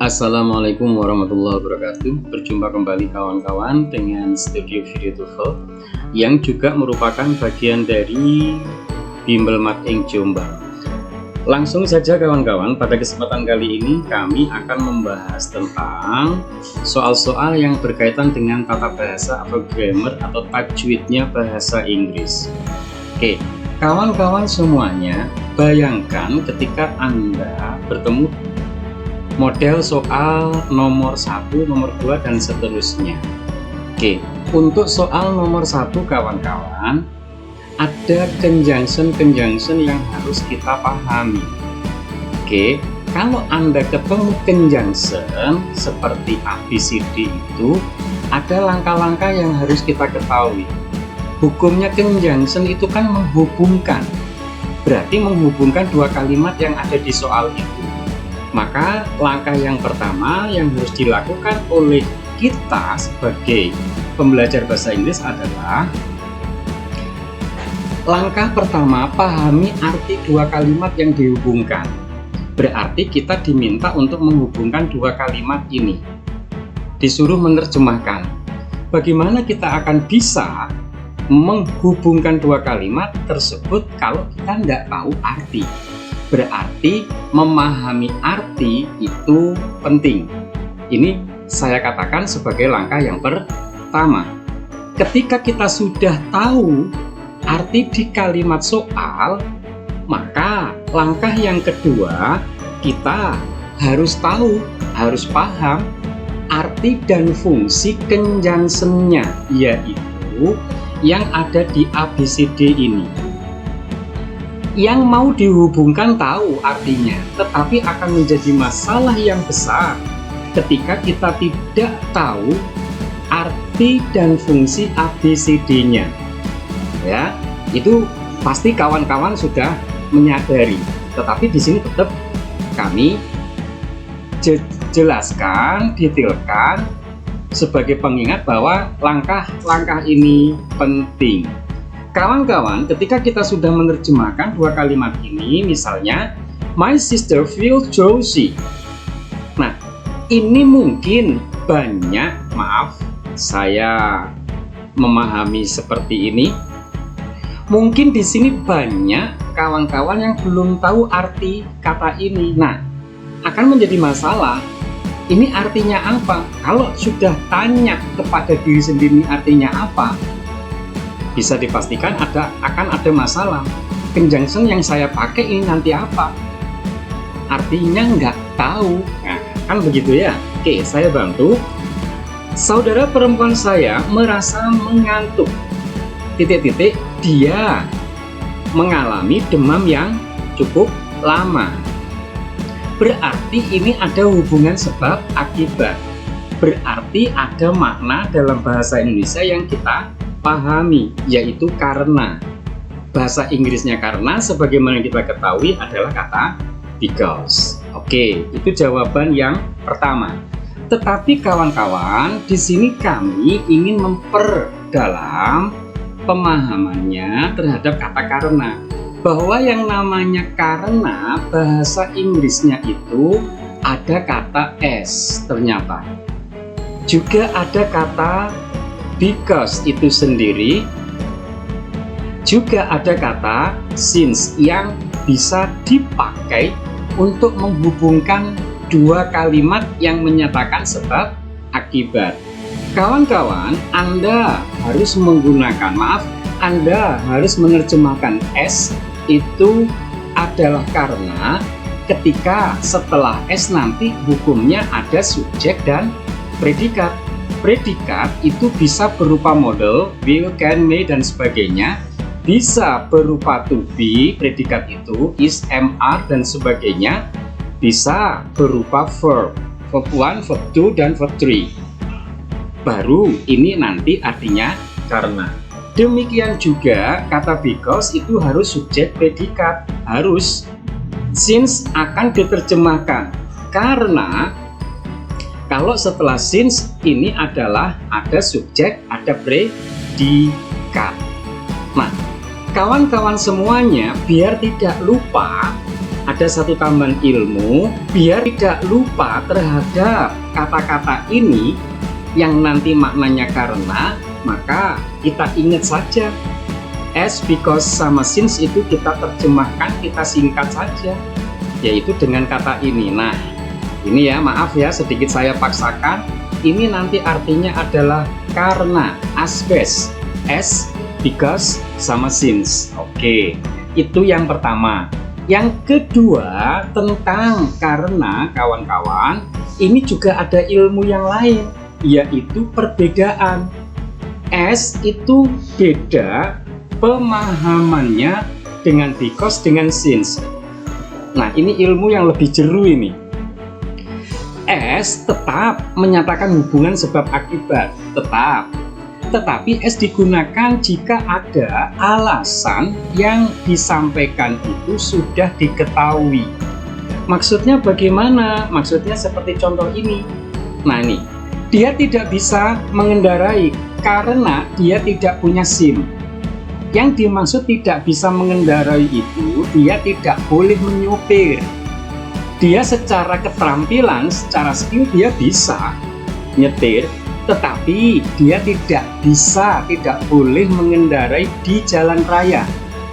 Assalamualaikum warahmatullahi wabarakatuh. Berjumpa kembali kawan-kawan dengan Studio Video TOEFL yang juga merupakan bagian dari Bimbel Mat Ing Jombang. Langsung saja kawan-kawan, pada kesempatan kali ini kami akan membahas tentang soal-soal yang berkaitan dengan tata bahasa atau grammar atau tajwidnya bahasa Inggris. Oke, kawan-kawan semuanya, bayangkan ketika Anda bertemu model soal nomor 1, nomor 2, dan seterusnya. Oke, untuk soal nomor 1 kawan-kawan, ada conjunction yang harus kita pahami. Oke, kalau Anda ketemu conjunction seperti ABCD itu, ada langkah-langkah yang harus kita ketahui. Hukumnya conjunction itu kan menghubungkan, berarti menghubungkan dua kalimat yang ada di soal itu. Maka langkah yang pertama yang harus dilakukan oleh kita sebagai pembelajar bahasa Inggris adalah langkah pertama, pahami arti dua kalimat yang dihubungkan. Berarti kita diminta untuk menghubungkan dua kalimat ini. Disuruh menerjemahkan. Bagaimana kita akan bisa menghubungkan dua kalimat tersebut kalau kita tidak tahu arti? Berarti memahami arti itu penting. Ini saya katakan sebagai langkah yang pertama. Ketika kita sudah tahu arti di kalimat soal, maka langkah yang kedua, kita harus tahu, harus paham arti dan fungsi conjunction-nya, yaitu yang ada di ABCD ini. Yang mau dihubungkan tahu artinya, tetapi akan menjadi masalah yang besar ketika kita tidak tahu arti dan fungsi ABCD-nya. Ya, itu pasti kawan-kawan sudah menyadari. Tetapi di sini tetap kami jelaskan, detailkan sebagai pengingat bahwa langkah-langkah ini penting. Kawan-kawan, ketika kita sudah menerjemahkan dua kalimat ini, misalnya my sister feels drowsy. Nah, ini mungkin banyak, maaf, saya memahami seperti ini. Mungkin di sini banyak kawan-kawan yang belum tahu arti kata ini. Nah, akan menjadi masalah. Ini artinya apa? Kalau sudah tanya kepada diri sendiri artinya apa, bisa dipastikan akan ada masalah. Conjunction yang saya pakai ini nanti apa? Artinya nggak tahu. Nah, kan begitu ya. Oke, saya bantu. Saudara perempuan saya merasa mengantuk. Titik-titik, dia mengalami demam yang cukup lama. Berarti ini ada hubungan sebab akibat. Berarti ada makna dalam bahasa Indonesia yang kita pahami, yaitu karena. Bahasa Inggrisnya karena sebagaimana kita ketahui adalah kata because. Oke, itu jawaban yang pertama. Tetapi kawan-kawan, di sini kami ingin memperdalam pemahamannya terhadap kata karena. Bahwa yang namanya karena bahasa Inggrisnya itu ada kata as ternyata. Juga ada kata because itu sendiri, juga ada kata since yang bisa dipakai untuk menghubungkan dua kalimat yang menyatakan sebab akibat. Kawan-kawan, Anda harus menggunakan, Anda harus menerjemahkan as itu adalah karena ketika setelah as nanti hukumnya ada subjek dan predikat. Predikat itu bisa berupa model, will, can, may, dan sebagainya. Bisa berupa to be, predikat itu, is, am, are, dan sebagainya. Bisa berupa verb, verb 1, verb 2, dan verb 3. Baru ini nanti artinya karena. Demikian juga kata because itu harus subjek predikat. Harus. Since akan diterjemahkan. Karena kalau setelah since ini adalah ada subjek, ada predikat. Nah, kawan-kawan semuanya biar tidak lupa ada satu tambahan ilmu biar tidak lupa terhadap kata-kata ini yang nanti maknanya karena, maka kita ingat saja as, because sama since itu kita terjemahkan, kita singkat saja, yaitu dengan kata ini. Nah, ini ya, maaf ya sedikit saya paksakan, ini nanti artinya adalah karena, asbes, as, because sama since. Oke, itu yang pertama. Yang kedua, tentang karena, kawan-kawan, ini juga ada ilmu yang lain, yaitu perbedaan. As itu beda pemahamannya dengan because, dengan since. Nah, ini ilmu yang lebih jeru ini. As tetap menyatakan hubungan sebab akibat, tetap. Tetapi as digunakan jika ada alasan yang disampaikan itu sudah diketahui. Maksudnya bagaimana? Maksudnya seperti contoh ini. Nah ini, dia tidak bisa mengendarai karena dia tidak punya SIM. Yang dimaksud tidak bisa mengendarai itu, dia tidak boleh menyopir. Dia secara keterampilan, secara skill dia bisa nyetir, tetapi dia tidak bisa, tidak boleh mengendarai di jalan raya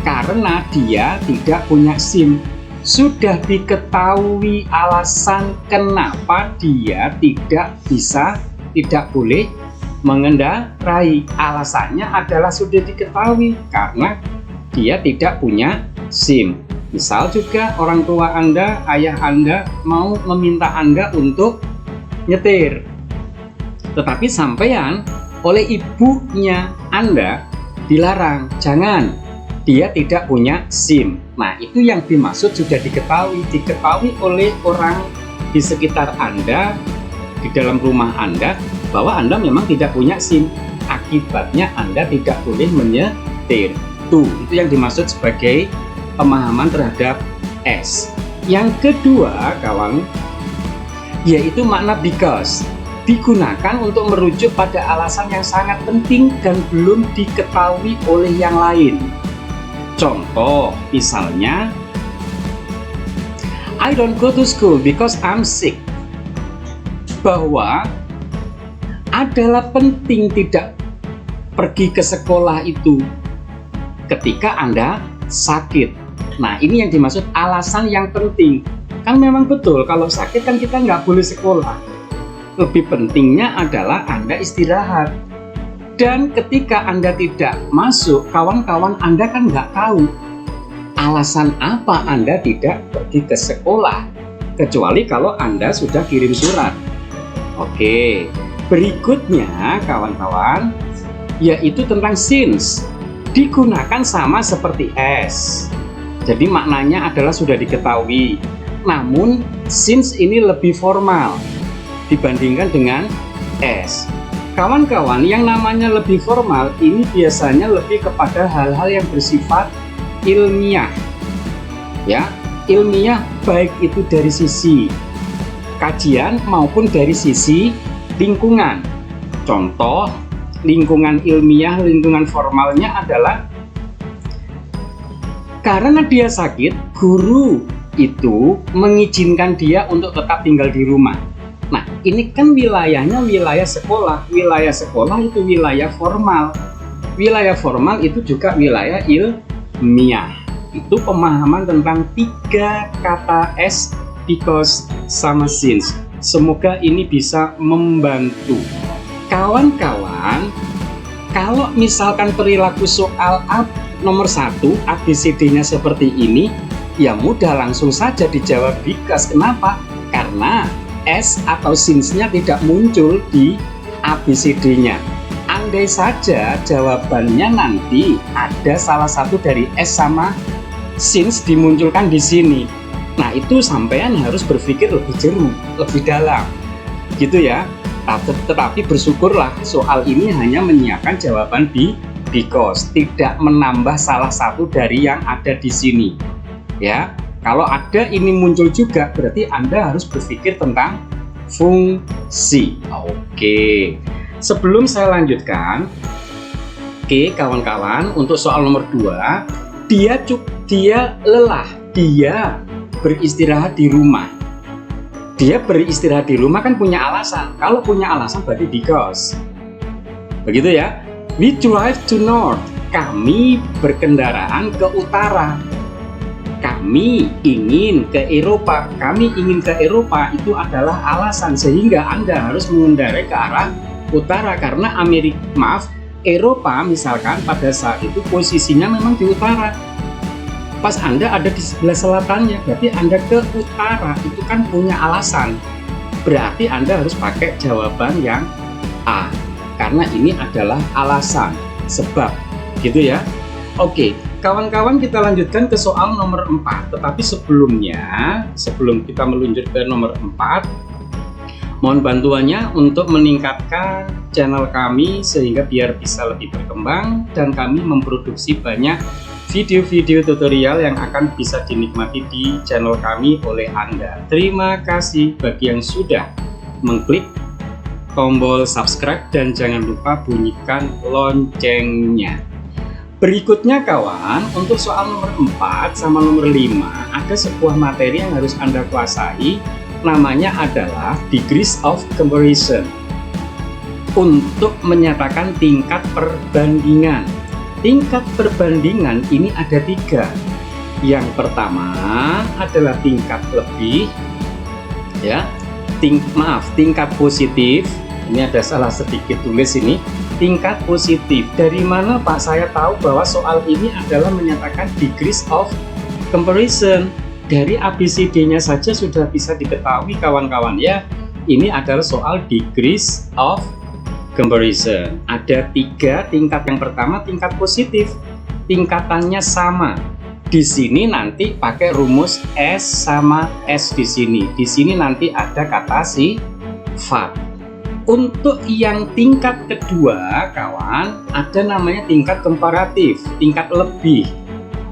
karena dia tidak punya SIM. Sudah diketahui alasan kenapa dia tidak bisa, tidak boleh mengendarai. Alasannya adalah sudah diketahui karena dia tidak punya SIM. Misal juga orang tua Anda, ayah Anda mau meminta Anda untuk nyetir, tetapi sampean oleh ibunya Anda dilarang, jangan, dia tidak punya SIM. Nah, itu yang dimaksud sudah diketahui oleh orang di sekitar Anda, di dalam rumah Anda, bahwa Anda memang tidak punya SIM. Akibatnya Anda tidak boleh menyetir. Itu yang dimaksud sebagai pemahaman terhadap as. Yang kedua, kawan, yaitu makna because. Digunakan untuk merujuk pada alasan yang sangat penting dan belum diketahui oleh yang lain. Contoh, misalnya, I don't go to school because I'm sick. Bahwa adalah penting tidak pergi ke sekolah itu ketika Anda sakit. Nah, ini yang dimaksud alasan yang penting. Kan memang betul, kalau sakit kan kita nggak boleh sekolah. Lebih pentingnya adalah Anda istirahat. Dan ketika Anda tidak masuk, kawan-kawan Anda kan nggak tahu alasan apa Anda tidak pergi ke sekolah. Kecuali kalau Anda sudah kirim surat. Oke, berikutnya kawan-kawan, yaitu tentang since. Digunakan sama seperti as. Jadi maknanya adalah sudah diketahui. Namun since ini lebih formal dibandingkan dengan as. Kawan-kawan, yang namanya lebih formal ini biasanya lebih kepada hal-hal yang bersifat ilmiah. Ya, ilmiah baik itu dari sisi kajian maupun dari sisi lingkungan. Contoh, lingkungan ilmiah, lingkungan formalnya adalah karena dia sakit, guru itu mengizinkan dia untuk tetap tinggal di rumah. Nah, ini kan wilayahnya wilayah sekolah. Wilayah sekolah itu wilayah formal. Wilayah formal itu juga wilayah ilmiah. Itu pemahaman tentang tiga kata as, because, sama since. Semoga ini bisa membantu. Kawan-kawan, kalau misalkan perilaku soal nomor 1 ABCD-nya seperti ini, ya mudah, langsung saja dijawab because. Kenapa? Karena as atau since-nya tidak muncul di ABCD-nya. Andai saja jawabannya nanti ada salah satu dari as sama since dimunculkan di sini. Nah, itu sampean harus berpikir lebih jauh, lebih dalam. Gitu ya. Tetapi bersyukurlah soal ini hanya menyiapkan jawaban because, tidak menambah salah satu dari yang ada di sini. Ya, kalau ada ini muncul juga, berarti Anda harus berpikir tentang fungsi. Oke. Sebelum saya lanjutkan, oke kawan-kawan, untuk soal nomor 2, dia lelah, dia beristirahat di rumah. Dia beristirahat di rumah kan punya alasan. Kalau punya alasan berarti because. Begitu ya. We drive to north. Kami berkendaraan ke utara. Kami ingin ke Eropa. Kami ingin ke Eropa itu adalah alasan, sehingga Anda harus mengendarai ke arah utara karena Eropa misalkan pada saat itu posisinya memang di utara. Pas Anda ada di sebelah selatannya, berarti Anda ke utara, itu kan punya alasan. Berarti Anda harus pakai jawaban yang A, karena ini adalah alasan, sebab, gitu ya. Oke, kawan-kawan, kita lanjutkan ke soal nomor 4. Tetapi sebelum kita meluncur ke nomor 4, mohon bantuannya untuk meningkatkan channel kami sehingga biar bisa lebih berkembang dan kami memproduksi banyak video-video tutorial yang akan bisa dinikmati di channel kami oleh Anda. Terima kasih bagi yang sudah mengklik tombol subscribe dan jangan lupa bunyikan loncengnya. Berikutnya kawan, untuk soal nomor 4 sama nomor 5 ada sebuah materi yang harus Anda kuasai, namanya adalah degrees of comparison, untuk menyatakan tingkat perbandingan. Tingkat perbandingan ini ada 3. Yang pertama adalah tingkat lebih, ya. Tingkat positif. Ini ada salah sedikit tulis ini. Tingkat positif. Dari mana Pak saya tahu bahwa soal ini adalah menyatakan degrees of comparison? Dari ABCD-nya saja sudah bisa diketahui kawan-kawan ya. Ini adalah soal degrees of comparison. Ada 3 tingkat. Yang pertama tingkat positif, tingkatannya sama. Di sini nanti pakai rumus S sama S di sini. Di sini nanti ada kata sifat. Untuk yang tingkat kedua kawan, ada namanya tingkat komparatif, tingkat lebih.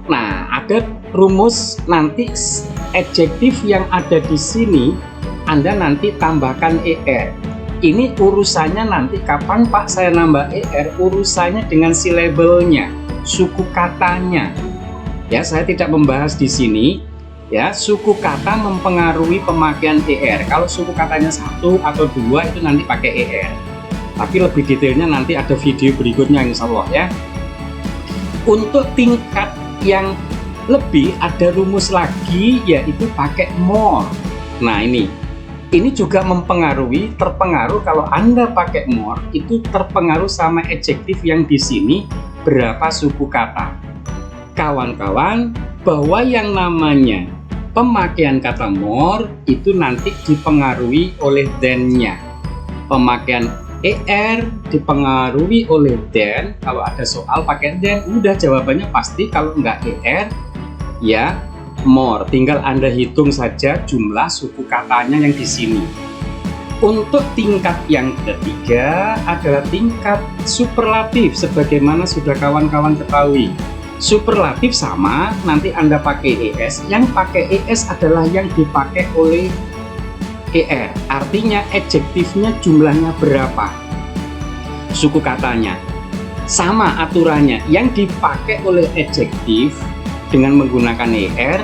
Nah, ada rumus nanti adjektif yang ada di sini Anda nanti tambahkan ER. Ini urusannya nanti kapan Pak saya nambah ER, urusannya dengan silabelnya, suku katanya. Ya, saya tidak membahas di sini. Ya, suku kata mempengaruhi pemakaian ER. Kalau suku katanya 1 atau 2 itu nanti pakai ER. Tapi lebih detailnya nanti ada video berikutnya insya Allah ya. Untuk tingkat yang lebih ada rumus lagi yaitu pakai more. Nah, ini juga terpengaruh kalau Anda pakai more, itu terpengaruh sama adjektif yang di sini berapa suku kata. Kawan-kawan, bahwa yang namanya pemakaian kata more itu nanti dipengaruhi oleh than-nya. Pemakaian ER dipengaruhi oleh than. Kalau ada soal pakai than, udah jawabannya pasti. Kalau nggak ER, ya more, tinggal Anda hitung saja jumlah suku katanya yang di sini. Untuk tingkat yang ketiga adalah tingkat superlatif, sebagaimana sudah kawan-kawan ketahui. Superlatif sama, nanti Anda pakai ES. Yang pakai ES adalah yang dipakai oleh ER. Artinya adjektifnya jumlahnya berapa, suku katanya. Sama aturannya, yang dipakai oleh adjektif dengan menggunakan ER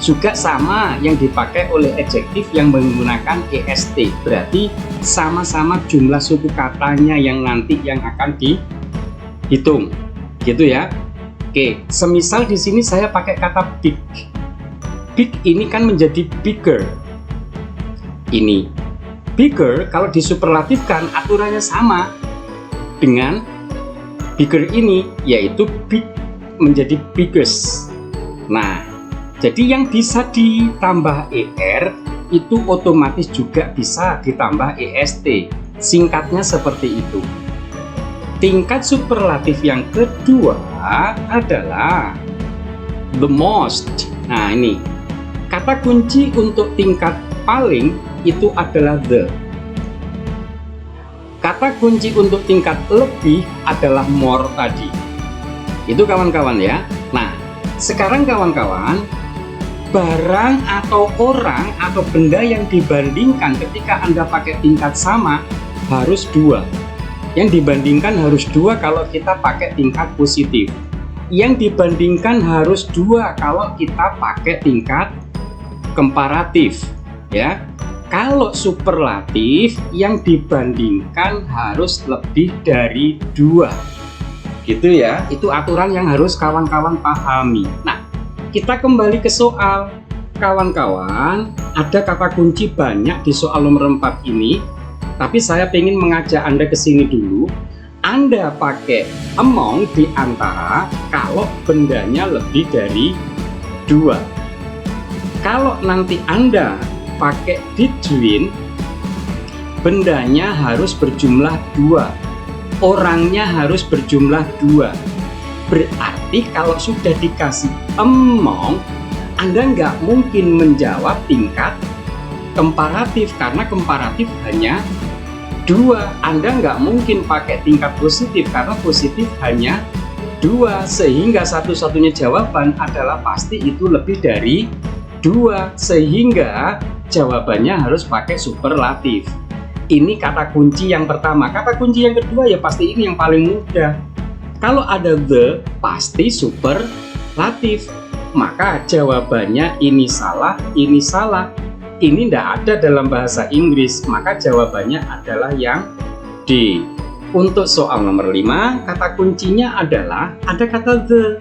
juga sama yang dipakai oleh adjektif yang menggunakan EST. Berarti sama-sama jumlah suku katanya yang nanti yang akan dihitung, gitu ya. Oke, semisal di sini saya pakai kata big. Big ini kan menjadi bigger. Ini bigger kalau disuperlatifkan aturannya sama dengan bigger ini, yaitu big menjadi biggest. Nah, jadi yang bisa ditambah ER itu otomatis juga bisa ditambah EST. Singkatnya seperti itu. Tingkat superlatif yang kedua adalah the most. Nah, ini kata kunci untuk tingkat paling itu adalah the. Kata kunci untuk tingkat lebih adalah more tadi. Itu kawan-kawan ya. Nah, sekarang kawan-kawan, barang atau orang atau benda yang dibandingkan ketika Anda pakai tingkat sama harus 2. Yang dibandingkan harus 2 kalau kita pakai tingkat positif. Yang dibandingkan harus 2 kalau kita pakai tingkat komparatif ya. Kalau superlatif yang dibandingkan harus lebih dari 2. Gitu ya, itu aturan yang harus kawan-kawan pahami. Nah, kita kembali ke soal. Kawan-kawan, ada kata kunci banyak di soal nomor 4 ini, tapi saya ingin mengajak Anda ke sini dulu. Anda pakai among di antara kalau bendanya lebih dari 2. Kalau nanti Anda pakai between, bendanya harus berjumlah 2, orangnya harus berjumlah 2. Berarti kalau sudah dikasih among, Anda nggak mungkin menjawab tingkat komparatif, karena komparatif hanya 2. Anda nggak mungkin pakai tingkat positif, karena positif hanya 2, sehingga satu-satunya jawaban adalah pasti itu lebih dari 2, sehingga jawabannya harus pakai superlatif. Ini kata kunci yang pertama. Kata kunci yang kedua ya pasti ini yang paling mudah. Kalau ada the, pasti superlatif. Maka jawabannya ini salah, ini salah. Ini tidak ada dalam bahasa Inggris, maka jawabannya adalah yang D. Untuk soal nomor 5, kata kuncinya adalah ada kata the.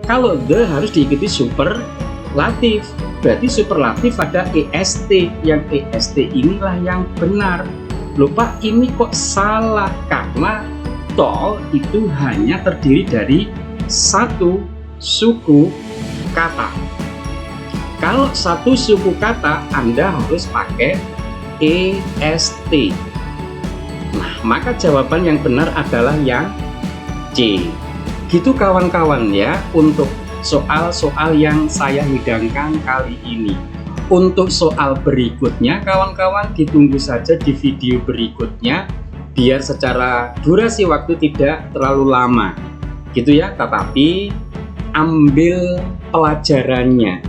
Kalau the harus diikuti superlatif. Berarti superlatif ada EST, yang EST inilah yang benar. Lupa ini kok salah, karena tol itu hanya terdiri dari satu suku kata. Kalau satu suku kata, Anda harus pakai EST. Nah, maka jawaban yang benar adalah yang C. Gitu kawan-kawan ya, untuk soal-soal yang saya hidangkan kali ini. Untuk soal berikutnya, kawan-kawan ditunggu saja di video berikutnya, biar secara durasi waktu tidak terlalu lama gitu ya. Tetapi ambil pelajarannya,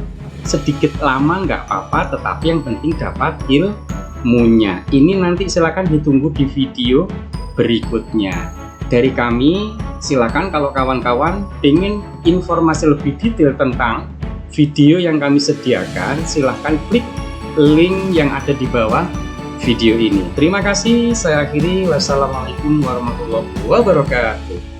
sedikit lama nggak apa-apa, tetapi yang penting dapat ilmunya. Ini nanti silakan ditunggu di video berikutnya. Dari kami, silakan kalau kawan-kawan ingin informasi lebih detail tentang video yang kami sediakan, silahkan klik link yang ada di bawah video ini. Terima kasih, saya akhiri. Wassalamualaikum warahmatullahi wabarakatuh.